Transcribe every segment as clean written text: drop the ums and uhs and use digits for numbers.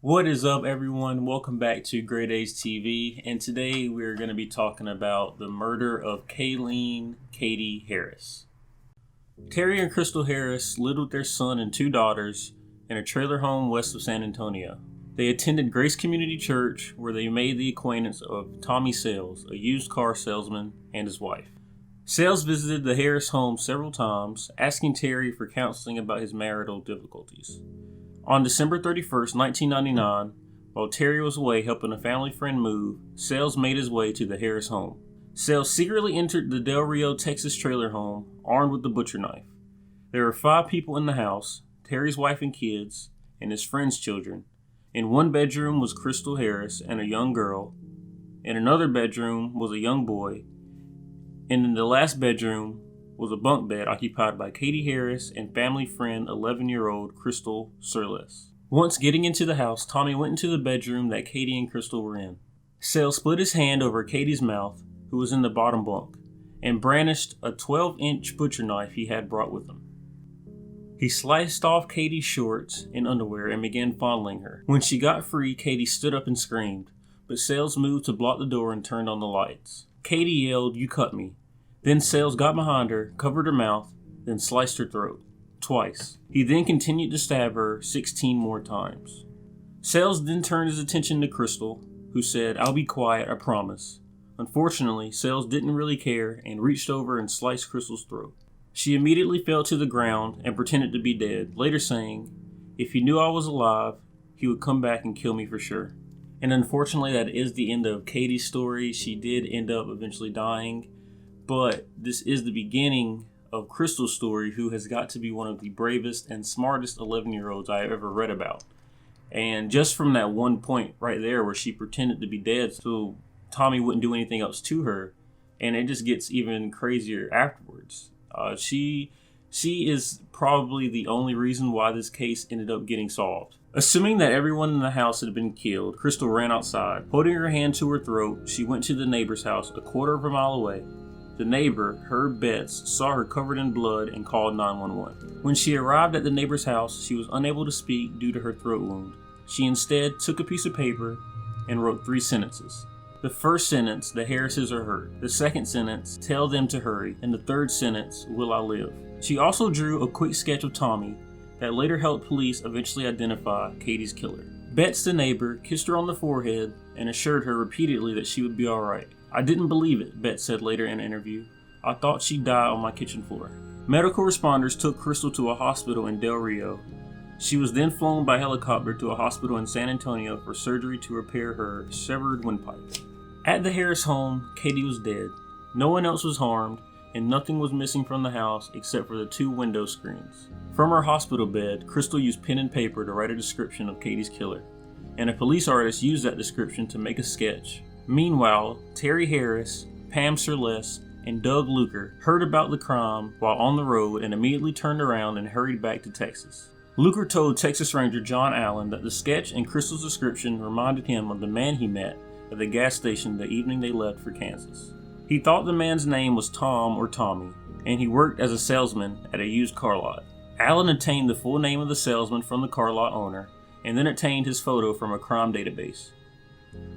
What is up, everyone? Welcome back to Great A's TV, and today we're going to be talking about the murder of Katy Harris. Terry and Crystal Harris lived with their son and two daughters in a trailer home west of San Antonio. They attended Grace Community Church, where they made the acquaintance of Tommy Sales, a used car salesman, and his wife. Sales visited the Harris home several times, asking Terry for counseling about his marital difficulties. On December 31st, 1999, while Terry was away helping a family friend move, Sales made his way to the Harris home. Sales secretly entered the Del Rio, Texas trailer home, armed with the butcher knife. There were 5 people in the house, Terry's wife and kids, and his friend's children. In one bedroom was Crystal Harris and a young girl. In another bedroom was a young boy. And in the last bedroom was a bunk bed occupied by Katy Harris and family friend 11-year-old Crystal Surles. Once getting into the house, Tommy went into the bedroom that Katy and Crystal were in. Sales split his hand over Katy's mouth, who was in the bottom bunk, and brandished a 12-inch butcher knife he had brought with him. He sliced off Katy's shorts and underwear and began fondling her. When she got free, Katy stood up and screamed, but Sales moved to block the door and turned on the lights. Katy yelled, "You cut me." Then Sales got behind her, covered her mouth, then sliced her throat. Twice. He then continued to stab her 16 more times. Sales then turned his attention to Crystal, who said, "I'll be quiet, I promise." Unfortunately, Sales didn't really care and reached over and sliced Crystal's throat. She immediately fell to the ground and pretended to be dead, later saying, "If he knew I was alive, he would come back and kill me for sure." And unfortunately, that is the end of Katy's story. She did end up eventually dying. But this is the beginning of Crystal's story, who has got to be one of the bravest and smartest 11-year-olds I ever read about. And just from that one point right there where she pretended to be dead so Tommy wouldn't do anything else to her, and it just gets even crazier afterwards. She is probably the only reason why this case ended up getting solved. Assuming that everyone in the house had been killed, Crystal ran outside. Holding her hand to her throat, she went to the neighbor's house a quarter of a mile away. The neighbor, Herb Betts, saw her covered in blood and called 911. When she arrived at the neighbor's house, she was unable to speak due to her throat wound. She instead took a piece of paper and wrote 3 sentences. The first sentence, "The Harrises are hurt." The second sentence, "Tell them to hurry." And the third sentence, "Will I live?" She also drew a quick sketch of Tommy that later helped police eventually identify Katy's killer. Betts, the neighbor, kissed her on the forehead and assured her repeatedly that she would be alright. "I didn't believe it," Betts said later in an interview. "I thought she'd die on my kitchen floor." Medical responders took Crystal to a hospital in Del Rio. She was then flown by helicopter to a hospital in San Antonio for surgery to repair her severed windpipe. At the Harris home, Katy was dead. No one else was harmed, and nothing was missing from the house except for the 2 window screens. From her hospital bed, Crystal used pen and paper to write a description of Katy's killer, and a police artist used that description to make a sketch. Meanwhile, Terry Harris, Pam Surles, and Doug Luker heard about the crime while on the road and immediately turned around and hurried back to Texas. Luker told Texas Ranger John Allen that the sketch and Crystal's description reminded him of the man he met at the gas station the evening they left for Kansas. He thought the man's name was Tom or Tommy, and he worked as a salesman at a used car lot. Allen obtained the full name of the salesman from the car lot owner, and then obtained his photo from a crime database.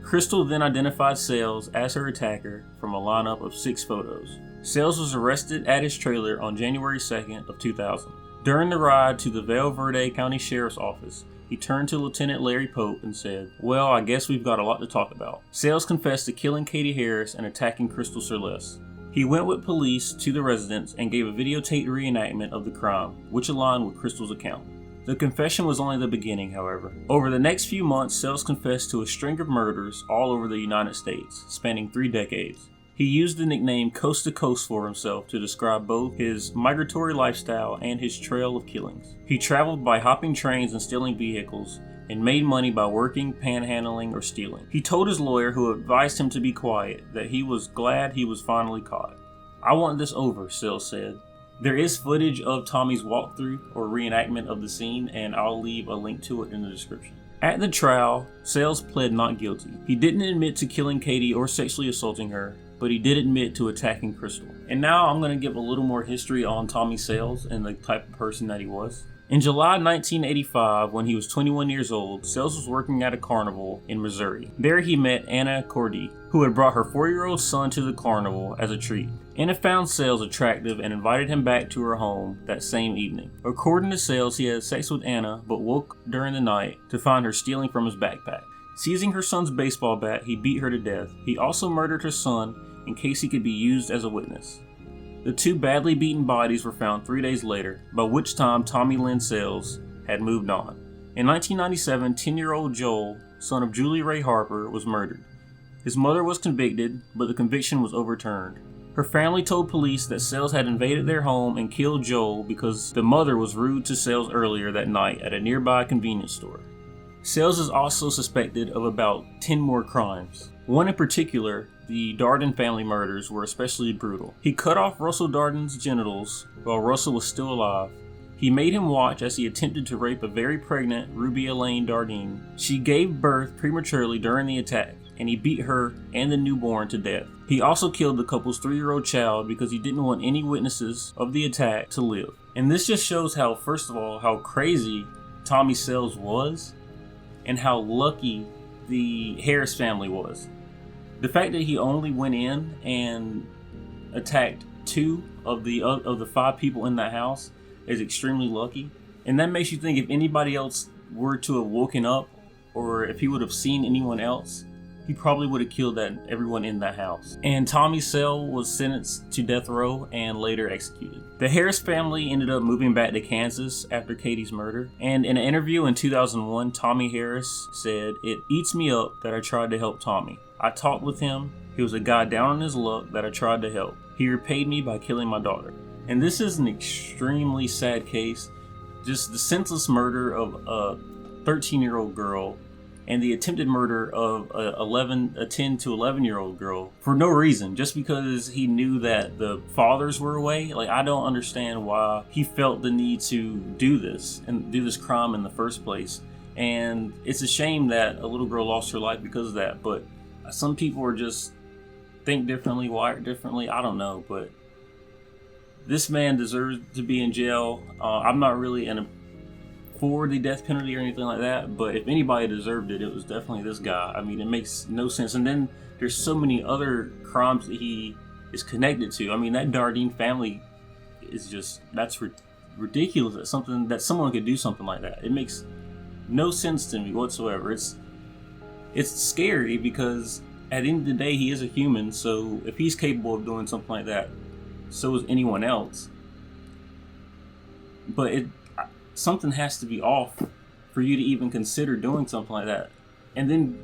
Crystal then identified Sales as her attacker from a lineup of 6 photos. Sales was arrested at his trailer on January 2nd of 2000. During the ride to the Vail Verde County Sheriff's Office, he turned to Lieutenant Larry Pope and said, "Well, I guess we've got a lot to talk about." Sales confessed to killing Katy Harris and attacking Crystal Surles. He went with police to the residence and gave a videotaped reenactment of the crime, which aligned with Crystal's account. The confession was only the beginning, however. Over the next few months, Sales confessed to a string of murders all over the United States, spanning 3 decades. He used the nickname Coast to Coast for himself to describe both his migratory lifestyle and his trail of killings. He traveled by hopping trains and stealing vehicles, and made money by working, panhandling, or stealing. He told his lawyer, who advised him to be quiet, that he was glad he was finally caught. "I want this over," Sales said. There is footage of Tommy's walkthrough or reenactment of the scene, and I'll leave a link to it in the description. At the trial, Sales pled not guilty. He didn't admit to killing Katy or sexually assaulting her, but he did admit to attacking Crystal. And now I'm going to give a little more history on Tommy Sales and the type of person that he was. In July 1985, when he was 21 years old, Sales was working at a carnival in Missouri. There he met Anna Cordy, who had brought her 4-year-old son to the carnival as a treat. Anna found Sales attractive and invited him back to her home that same evening. According to Sales, he had sex with Anna, but woke during the night to find her stealing from his backpack. Seizing her son's baseball bat, he beat her to death. He also murdered her son in case he could be used as a witness. The 2 badly beaten bodies were found 3 days later, by which time Tommy Lynn Sales had moved on. In 1997, 10-year-old Joel, son of Julie Ray Harper, was murdered. His mother was convicted, but the conviction was overturned. Her family told police that Sales had invaded their home and killed Joel because the mother was rude to Sales earlier that night at a nearby convenience store. Sales is also suspected of about 10 more crimes. One in particular, the Darden family murders, were especially brutal. He cut off Russell Darden's genitals while Russell was still alive. He made him watch as he attempted to rape a very pregnant Ruby Elaine Dardine. She gave birth prematurely during the attack, and he beat her and the newborn to death. He also killed the couple's 3-year-old child because he didn't want any witnesses of the attack to live. And this just shows how, first of all, how crazy Tommy Sales was and how lucky the Harris family was. The fact that he only went in and attacked 2 of the 5 people in that house is extremely lucky. And that makes you think if anybody else were to have woken up, or if he would have seen anyone else, he probably would have killed everyone in that house. And Tommy Sale was sentenced to death row and later executed. The Harris family ended up moving back to Kansas after Katy's murder. And in an interview in 2001, Tommy Harris said, "It eats me up that I tried to help Tommy. I talked with him. He was a guy down on his luck that I tried to help. He repaid me by killing my daughter." And this is an extremely sad case. Just the senseless murder of a 13-year-old girl and the attempted murder of a 10 to 11-year-old girl for no reason, just because he knew that the fathers were away. Like, I don't understand why he felt the need to do this and do this crime in the first place. And it's a shame that a little girl lost her life because of that, but some people are just think differently, wired differently. I don't know, but this man deserves to be in jail. I'm not really for the death penalty or anything like that, but if anybody deserved it, it was definitely this guy. I mean, it makes no sense. And then there's so many other crimes that he is connected to. I mean, that Dardine family is just, that's ridiculous. That someone could do something like that. It makes no sense to me whatsoever. It's scary because at the end of the day, he is a human. So if he's capable of doing something like that, so is anyone else. But something has to be off for you to even consider doing something like that. And then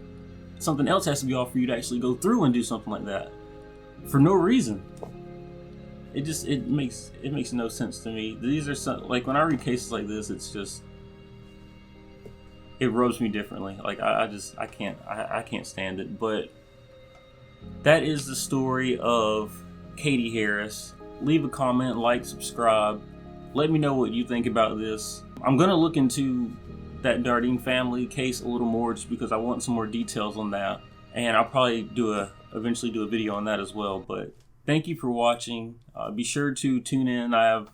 something else has to be off for you to actually go through and do something like that for no reason. It makes no sense to me. These are some, like, when I read cases like this, it's just, it rubs me differently. Like, I can't stand it. But that is the story of Katy Harris. Leave a comment, like, subscribe. Let me know what you think about this. I'm going to look into that Dardine family case a little more just because I want some more details on that. And I'll probably eventually do a video on that as well. But thank you for watching. Be sure to tune in. I have a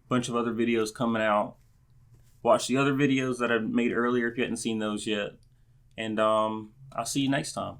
bunch of other videos coming out. Watch the other videos that I made earlier if you hadn't seen those yet. And I'll see you next time.